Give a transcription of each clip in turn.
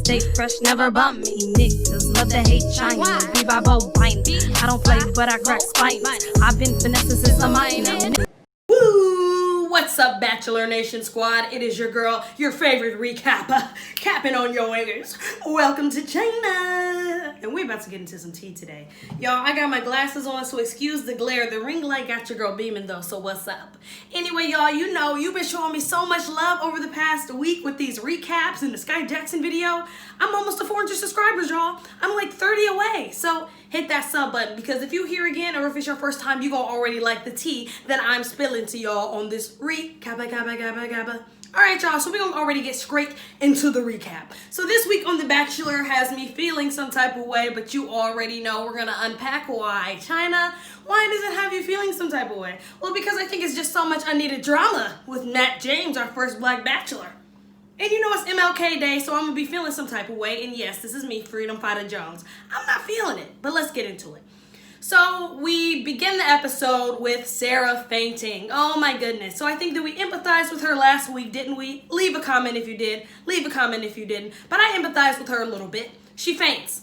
stay fresh, never bump me. Niggas love to hate China. We by both bind. I don't play, but I crack spines. I've been finessing since I'm minor. Woo! What's up, Bachelor Nation squad? It is your girl, your favorite recapper, capping on your ears. Welcome to China. And we're about to get into some tea today. Y'all, I got my glasses on, so excuse the glare. The ring light got your girl beaming though, so what's up? Anyway, y'all, you know, you've been showing me so much love over the past week with these recaps and the Sky Jackson video. I'm almost to 400 subscribers, y'all. I'm like 30 away. So hit that sub button, because if you're here again or if it's your first time, you're gonna already like the tea that I'm spilling to y'all on this recap. All right, y'all, so we're gonna already get straight into the recap. So this week on The Bachelor has me feeling some type of way, but you already know we're gonna unpack why. Chyna, why does it have you feeling some type of way? Well, because I think it's just so much unneeded drama with Matt James, our first Black Bachelor. And you know it's MLK Day, so I'm gonna be feeling some type of way. And yes, this is me, Freedom Fighter Jones. I'm not feeling it, but let's get into it. So we begin the episode with Sarah fainting. Oh my goodness. So I think that we empathized with her last week, didn't we? Leave a comment if you did. Leave a comment if you didn't. But I empathized with her a little bit. She faints.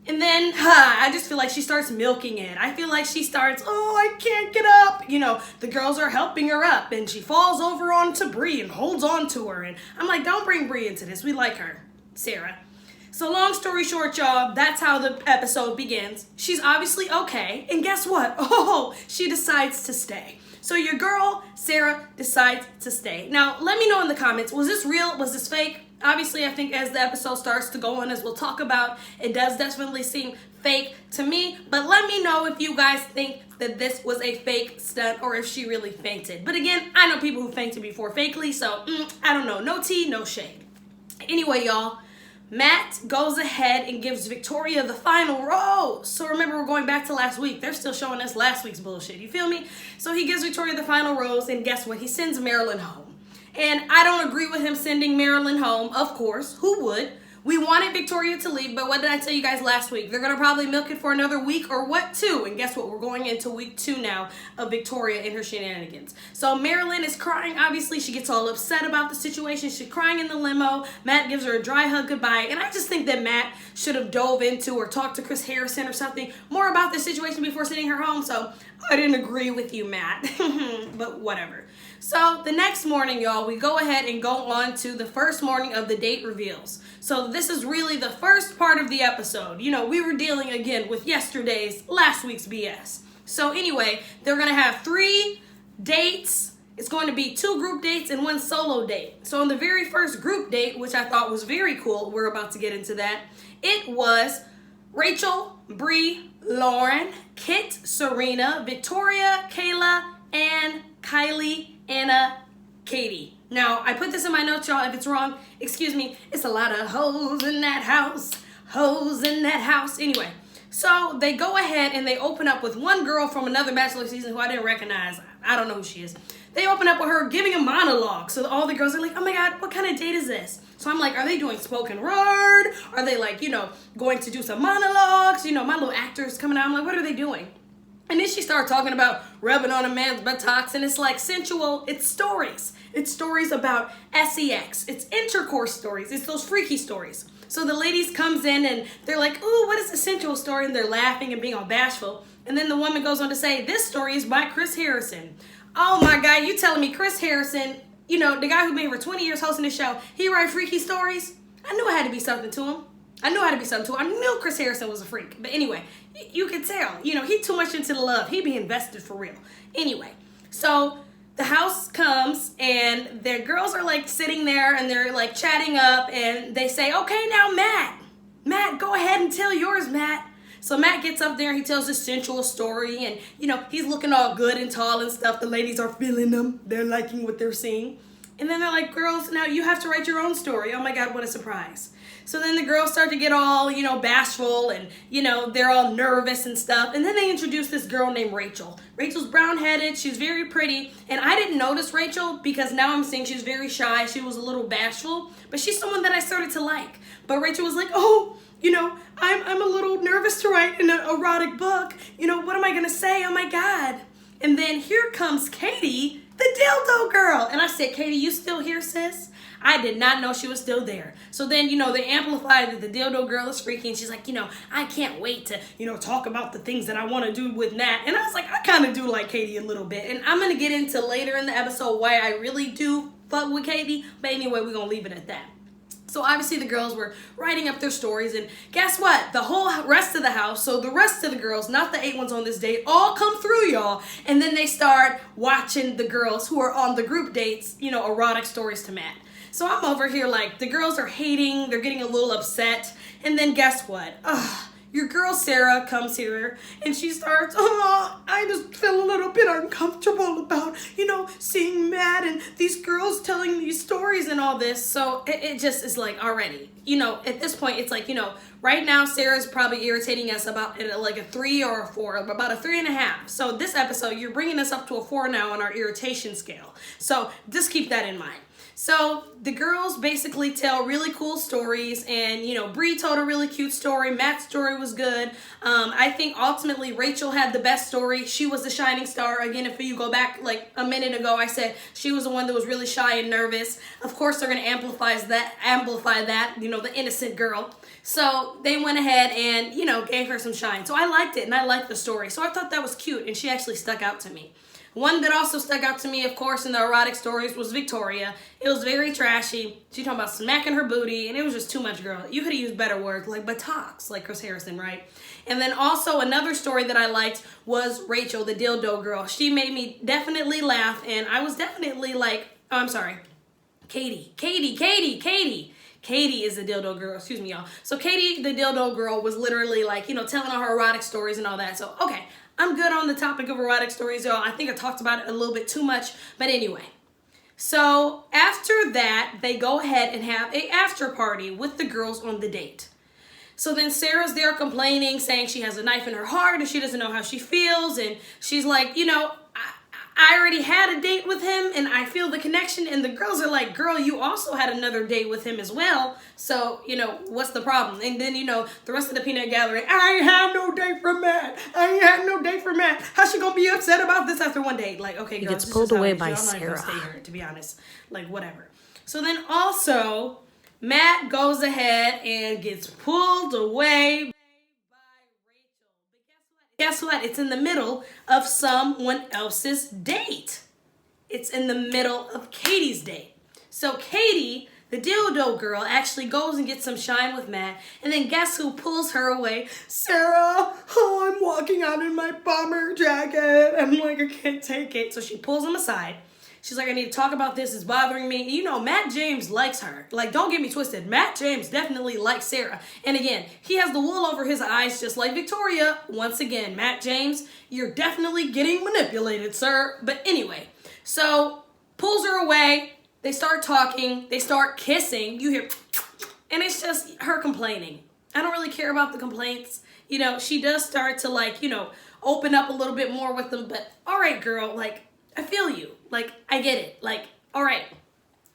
And then, I just feel like she starts milking it. I feel like she starts, oh, I can't get up. You know, the girls are helping her up, and she falls over onto Bree and holds on to her. And I'm like, don't bring Bree into this. We like her, Sarah. So long story short, y'all, that's how the episode begins. She's obviously okay. And guess what? Oh, she decides to stay. So your girl, Sarah, decides to stay. Now, let me know in the comments, was this real? Was this fake? Obviously, I think as the episode starts to go on, as we'll talk about, it does definitely seem fake to me. But let me know if you guys think that this was a fake stunt or if she really fainted. But again, I know people who fainted before fakely, so I don't know. No tea, no shade. Anyway, y'all, Matt goes ahead and gives Victoria the final rose. So remember, we're going back to last week. They're still showing us last week's bullshit. You feel me? So he gives Victoria the final rose, and guess what? He sends Marilyn home. And I don't agree with him sending Marilyn home, of course. Who would? We wanted Victoria to leave, but what did I tell you guys last week? They're going to probably milk it for another week or what, too? And guess what? We're going into week 2 now of Victoria and her shenanigans. So Marilyn is crying. Obviously, she gets all upset about the situation. She's crying in the limo. Matt gives her a dry hug goodbye. And I just think that Matt should have dove into or talked to Chris Harrison or something more about this situation before sending her home. So I didn't agree with you, Matt. But whatever. So the next morning, y'all, we go ahead and go on to the first morning of the date reveals. So this is really the first part of the episode. You know, we were dealing again with last week's BS. So anyway, they're going to have 3 dates. It's going to be 2 group dates and 1 solo date. So on the very first group date, which I thought was very cool, we're about to get into that. It was Rachel, Bree, Lauren, Kit, Serena, Victoria, Kayla, and Kylie, Anna, Katie. Now, I put this in my notes, y'all. If it's wrong, excuse me. It's a lot of hoes in that house. Hoes in that house. Anyway, so they go ahead and they open up with one girl from another Bachelor season who I didn't recognize. I don't know who she is. They open up with her giving a monologue. So all the girls are like, oh my God, what kind of date is this? So I'm like, are they doing spoken word? Are they like, you know, going to do some monologues? You know, my little actors coming out. I'm like, what are they doing? And then she started talking about rubbing on a man's buttocks, and it's like sensual. It's stories. It's stories about sex. It's intercourse stories. It's those freaky stories. So the ladies comes in and they're like, ooh, what is a sensual story? And they're laughing and being all bashful. And then the woman goes on to say, this story is by Chris Harrison. Oh my God, you telling me Chris Harrison, you know, the guy who been here for 20 years hosting the show, he write freaky stories? I knew it had to be something to him. I knew Chris Harrison was a freak. But anyway, you could tell. You know, he too much into the love. He be invested for real. Anyway, so the house comes and their girls are like sitting there and they're like chatting up and they say, okay, now Matt, go ahead and tell yours, Matt. So Matt gets up there, he tells this sensual story and, you know, he's looking all good and tall and stuff. The ladies are feeling them. They're liking what they're seeing. And then they're like, girls, now you have to write your own story. Oh my God, what a surprise. So then the girls start to get all, you know, bashful and, you know, they're all nervous and stuff. And then they introduce this girl named Rachel. Rachel's brown-headed. She's very pretty. And I didn't notice Rachel because now I'm seeing she's very shy. She was a little bashful. But she's someone that I started to like. But Rachel was like, oh, you know, I'm a little nervous to write an erotic book. You know, what am I going to say? Oh, my God. And then here comes Katie, the dildo girl. And I said, Katie, you still here, sis? I did not know she was still there. So then, they amplified that the dildo girl is freaky. And she's like, I can't wait to, talk about the things that I want to do with Nat. And I was like, I kind of do like Katie a little bit. And I'm going to get into later in the episode why I really do fuck with Katie. But anyway, we're going to leave it at that. So obviously the girls were writing up their stories, and guess what? The whole rest of the house, so the rest of the girls, not the 8 ones on this date, all come through, y'all. And then they start watching the girls who are on the group dates, erotic stories to Matt. So I'm over here like, the girls are hating, they're getting a little upset. And then guess what? Your girl Sarah comes here and she starts, I just feel a little bit uncomfortable about, seeing Matt and these girls telling these stories and all this. So it just is like already, at this point, it's like, right now Sarah's probably irritating us about like a 3 or a 4, about a 3.5. So this episode, you're bringing us up to a 4 now on our irritation scale. So just keep that in mind. So the girls basically tell really cool stories, and Bree told a really cute story. Matt's story was good. I think ultimately Rachel had the best story. She was the shining star. Again, if you go back like a minute ago, I said she was the one that was really shy and nervous. Of course, they're gonna amplify that. The innocent girl. So they went ahead and gave her some shine. So I liked it, and I liked the story. So I thought that was cute, and she actually stuck out to me. One that also stuck out to me, of course, in the erotic stories was Victoria. It was very trashy. She talking about smacking her booty, and it was just too much, girl. You could have used better words, like buttocks, like Chris Harrison, right? And then also another story that I liked was Rachel, the dildo girl. She made me definitely laugh, and I was definitely like, Katie. Katie is the dildo girl, excuse me, y'all. So Katie, the dildo girl, was literally like, telling all her erotic stories and all that. So, okay. I'm good on the topic of erotic stories, y'all. I think I talked about it a little bit too much. But anyway. So after that, they go ahead and have an after party with the girls on the date. So then Sarah's there complaining, saying she has a knife in her heart and she doesn't know how she feels. And she's like, I already had a date with him and I feel the connection. And the girls are like, girl, you also had another date with him as well. So, what's the problem? And then, the rest of the peanut gallery, I ain't had no date for Matt. How's she going to be upset about this after one date? Like, okay, girl, he gets pulled away by Sarah. I'm not even gonna stay here, to be honest. Like, whatever. So then also, Matt goes ahead and gets pulled away. Guess what? It's in the middle of someone else's date. It's in the middle of Katie's date. So Katie, the dildo girl, actually goes and gets some shine with Matt. And then guess who pulls her away? Sarah. I'm walking out in my bomber jacket. I'm like, I can't take it. So she pulls him aside. She's like, I need to talk about this. It's bothering me. Matt James likes her. Like, don't get me twisted. Matt James definitely likes Sarah. And again, he has the wool over his eyes just like Victoria. Once again, Matt James, you're definitely getting manipulated, sir. But anyway, so pulls her away. They start talking. They start kissing. You hear, and it's just her complaining. I don't really care about the complaints. She does start to open up a little bit more with them. But all right, girl, I feel you. I get it. All right.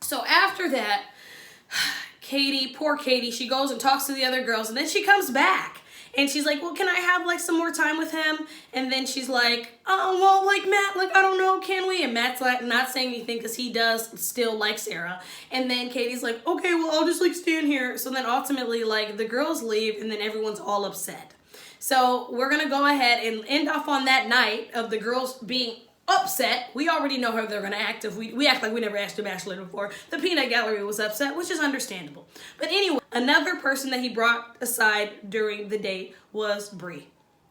So after that, poor Katie, she goes and talks to the other girls, and then she comes back. And she's like, well, can I have, some more time with him? And then she's like, oh, well, Matt, I don't know, can we? And Matt's, not saying anything because he does still like Sarah. And then Katie's like, okay, well, I'll just, stand here. So then ultimately, the girls leave, and then everyone's all upset. So we're going to go ahead and end off on that night of the girls being upset. We already know how they're going to act if we act like we never asked a bachelor before. The peanut gallery was upset, which is understandable. But anyway, another person that he brought aside during the date was Bree.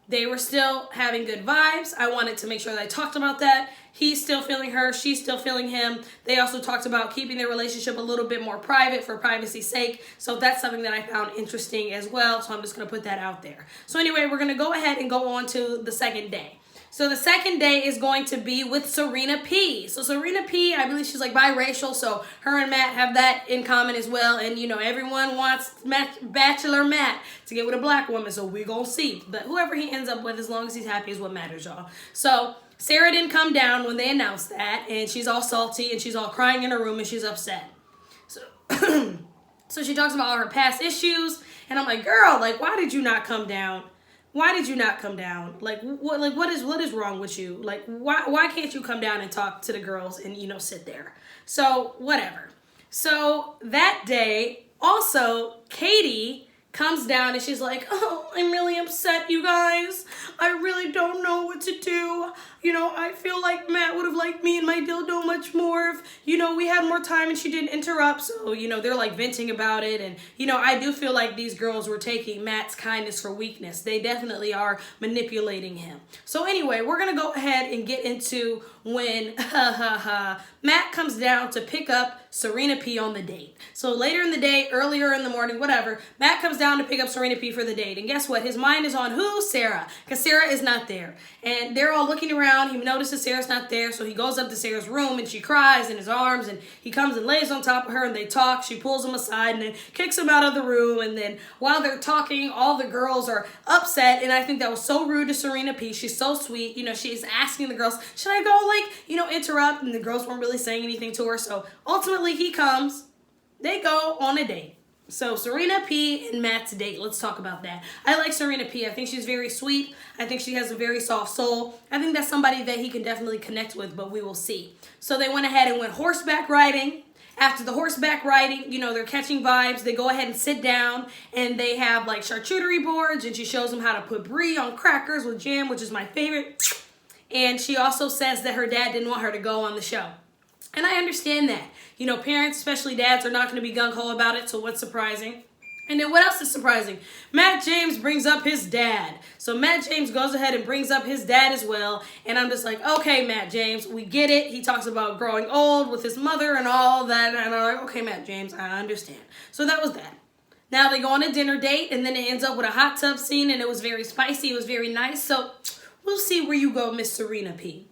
They were still having good vibes. I wanted to make sure that I talked about that. He's still feeling her. She's still feeling him. They also talked about keeping their relationship a little bit more private for privacy's sake. So that's something that I found interesting as well. So I'm just going to put that out there. So anyway, we're going to go ahead and go on to the second day. So the second day is going to be with Serena P. So Serena P, I believe she's biracial, so her and Matt have that in common as well. And, everyone wants Bachelor Matt to get with a black woman, so we gonna see. But whoever he ends up with, as long as he's happy is what matters, y'all. So Sarah didn't come down when they announced that, and she's all salty, and she's all crying in her room, and she's upset. So, so she talks about all her past issues, and I'm like, girl, why did you not come down why did you not come down? Like, what is wrong with you? Like, why can't you come down and talk to the girls and, you know, sit there? So, whatever. So, that day, also, Katie comes down and she's like, oh, I'm really upset, you guys. I really don't know what to do. You know, I feel like Matt would have liked me and my dildo much more if, you know, we had more time and she didn't interrupt. So, you know, they're like venting about it. And, you know, I do feel like these girls were taking Matt's kindness for weakness. They definitely are manipulating him. So anyway, we're going to go ahead and get into when Matt comes down to pick up Serena P on the date. So later in the day, earlier in the morning, whatever, Matt comes down to pick up Serena P for the date. And guess what? His mind is on who? Sarah. Because Sarah is not there. And they're all looking around. He notices Sarah's not there. So he goes up to Sarah's room and she cries in his arms. And he comes and lays on top of her and they talk. She pulls him aside and then kicks him out of the room. And then while they're talking, all the girls are upset. And I think that was so rude to Serena P. She's so sweet. You know, she's asking the girls, should I go, like, you know, interrupt? And the girls weren't really saying anything to her. So ultimately he comes. They go on a date. So Serena P and Matt's date. Let's talk about that. I like Serena P. I think she's very sweet. I think she has a very soft soul. I think that's somebody that he can definitely connect with, but we will see. So they went ahead and went horseback riding. After the horseback riding, you know, they're catching vibes. They go ahead and sit down and they have like charcuterie boards and she shows them how to put brie on crackers with jam, which is my favorite. And she also says that her dad didn't want her to go on the show. And I understand that. You know, parents, especially dads, are not going to be gung-ho about it, so what's surprising? And then what else is surprising? Matt James brings up his dad. So Matt James goes ahead and brings up his dad as well. And I'm just like, okay, Matt James, we get it. He talks about growing old with his mother and all that. And I'm like, okay, Matt James, I understand. So that was that. Now they go on a dinner date, and then it ends up with a hot tub scene, and it was very spicy. It was very nice. So we'll see where you go, Miss Serena P.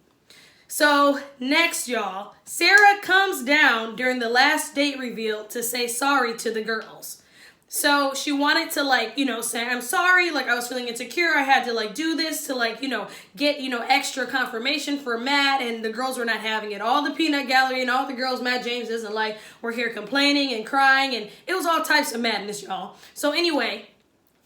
So next, y'all, Sarah comes down during the last date reveal to say sorry to the girls. So she wanted to, like, you know, say, I'm sorry, like, I was feeling insecure. I had to, like, do this to, like, you know, get, you know, extra confirmation for Matt, and the girls were not having it. All the peanut gallery and all the girls Matt James isn't like were here complaining and crying, and it was all types of madness, y'all. So anyway,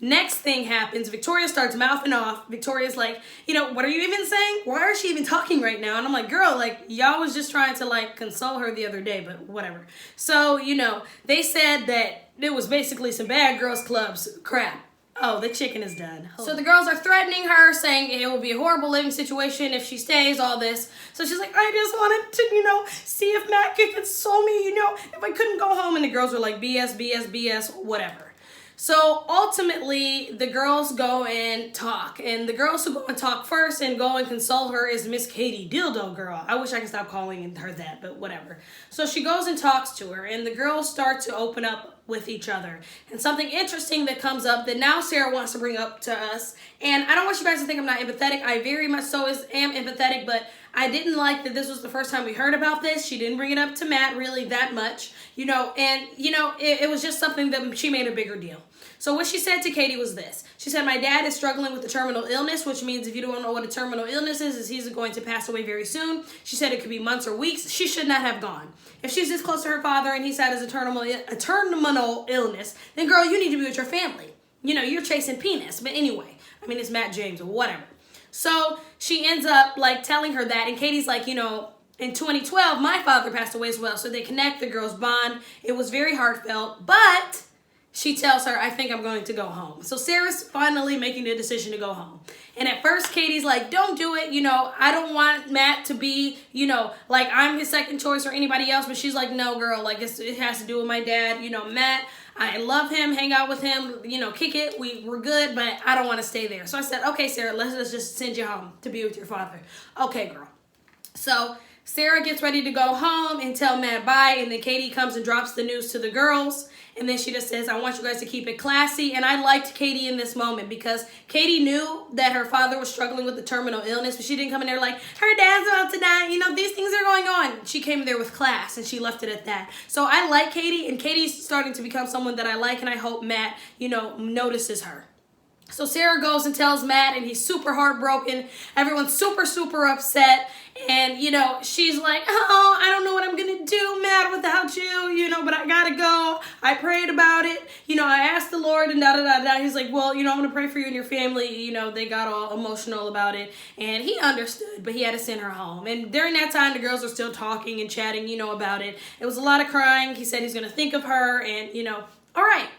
next thing happens, Victoria starts mouthing off. Victoria's like, you know, what are you even saying? Why is she even talking right now? And I'm like, girl, like, y'all was just trying to, like, console her the other day, but whatever. So, you know, they said that it was basically some bad girls clubs crap. Oh, the chicken is done. So the girls are threatening her, saying it will be a horrible living situation if she stays, all this. So she's like, I just wanted to, you know, see if Matt could console me, you know, if I couldn't go home. And the girls were like, BS, BS, BS, whatever. So ultimately, the girls go and talk. And the girls who go and talk first and go and console her is Miss Katie Dildo Girl. I wish I could stop calling her that, but whatever. So she goes and talks to her, and the girls start to open up with each other. And something interesting that comes up that now Sarah wants to bring up to us. And I don't want you guys to think I'm not empathetic. I very much so am empathetic, but I didn't like that this was the first time we heard about this. She didn't bring it up to Matt really that much, you know, and, you know, it was just something that she made a bigger deal. So what she said to Katie was this. She said, my dad is struggling with a terminal illness, which means if you don't know what a terminal illness is he's going to pass away very soon. She said it could be months or weeks. She should not have gone. If she's this close to her father and he's had a terminal illness, then girl, you need to be with your family. You know, you're chasing penis. But anyway, I mean, it's Matt James or whatever. So she ends up like telling her that, and Katie's like, you know, in 2012, my father passed away as well. So they connect, the girls bond. It was very heartfelt, but she tells her, I think I'm going to go home. So Sarah's finally making the decision to go home. And at first, Katie's like, don't do it. You know, I don't want Matt to be, you know, like I'm his second choice or anybody else. But she's like, no, girl, like it has to do with my dad. You know, Matt, I love him, hang out with him, you know, kick it. We're good, but I don't want to stay there. So I said, okay, Sarah, let's just send you home to be with your father. Okay, girl. So Sarah gets ready to go home and tell Matt bye. And then Katie comes and drops the news to the girls. And then she just says, I want you guys to keep it classy. And I liked Katie in this moment because Katie knew that her father was struggling with the terminal illness, but she didn't come in there like, her dad's about to die. You know, these things are going on. She came there with class and she left it at that. So I like Katie, and Katie's starting to become someone that I like, and I hope Matt, you know, notices her. So Sarah goes and tells Matt, and he's super heartbroken. Everyone's super, super upset. And, you know, she's like, oh, I don't know what I'm going to do, Matt, without you, you know, but I got to go. I prayed about it. You know, I asked the Lord and da-da-da-da. He's like, well, you know, I'm going to pray for you and your family. You know, they got all emotional about it. And he understood, but he had to send her home. And during that time, the girls were still talking and chatting, you know, about it. It was a lot of crying. He said he's going to think of her and, you know, all right.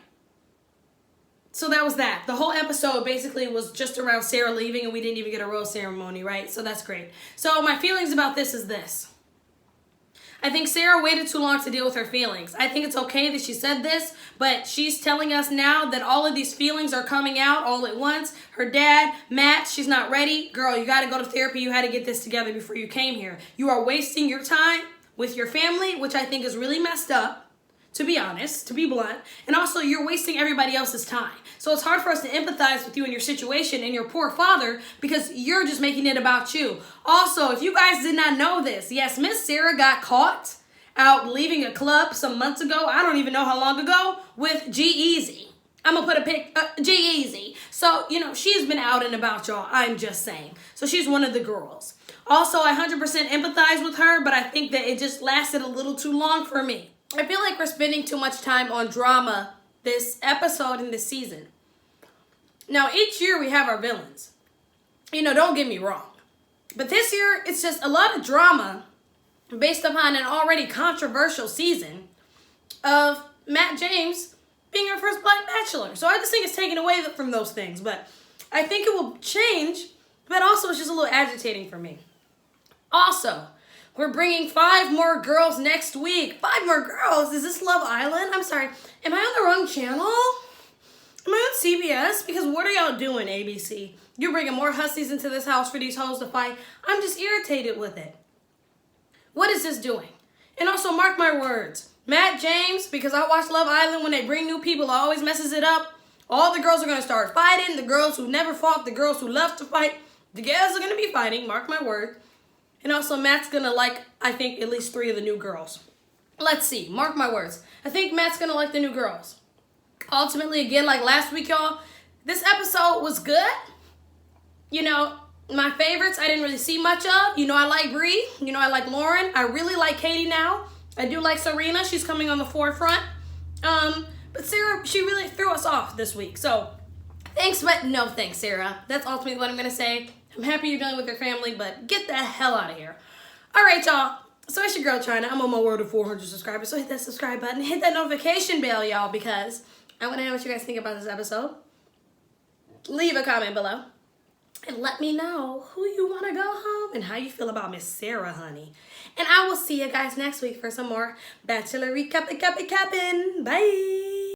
So that was that. The whole episode basically was just around Sarah leaving, and we didn't even get a rose ceremony, right? So that's great. So my feelings about this is this. I think Sarah waited too long to deal with her feelings. I think it's okay that she said this, but she's telling us now that all of these feelings are coming out all at once. Her dad, Matt, she's not ready. Girl, you got to go to therapy. You had to get this together before you came here. You are wasting your time with your family, which I think is really messed up. To be honest, to be blunt, and also you're wasting everybody else's time. So it's hard for us to empathize with you and your situation and your poor father because you're just making it about you. Also, if you guys did not know this, yes, Miss Sarah got caught out leaving a club some months ago. I don't even know how long ago with G-Eazy. I'm going to put a pic, G-Eazy. So, you know, she's been out and about, y'all. I'm just saying. So she's one of the girls. Also, I 100% empathize with her, but I think that it just lasted a little too long for me. I feel like we're spending too much time on drama this episode and this season. Now, each year we have our villains. You know, don't get me wrong. But this year, it's just a lot of drama based upon an already controversial season of Matt James being our first Black Bachelor. So I just think it's taken away from those things. But I think it will change, but also it's just a little agitating for me. Also, we're bringing 5 more girls next week. 5 more girls? Is this Love Island? I'm sorry. Am I on the wrong channel? Am I on CBS? Because what are y'all doing, ABC? You're bringing more hussies into this house for these hoes to fight. I'm just irritated with it. What is this doing? And also, mark my words. Matt James, because I watch Love Island, when they bring new people, it always messes it up. All the girls are going to start fighting. The girls who never fought, the girls who love to fight. The girls are going to be fighting, mark my word. And also, Matt's going to like, I think, at least 3 of the new girls. Let's see. Mark my words. I think Matt's going to like the new girls. Ultimately, again, like last week, y'all, this episode was good. You know, my favorites I didn't really see much of. You know, I like Bree. You know, I like Lauren. I really like Katie now. I do like Serena. She's coming on the forefront. But Sarah, she really threw us off this week. So, thanks, but no thanks, Sarah. That's ultimately what I'm going to say. I'm happy you're dealing with your family, but get the hell out of here. All right, y'all. So it's your girl, Chyna. I'm on my road to 400 subscribers, so hit that subscribe button. Hit that notification bell, y'all, because I want to know what you guys think about this episode. Leave a comment below. And let me know who you want to go home and how you feel about Miss Sarah, honey. And I will see you guys next week for some more Bachelor recapping. Bye.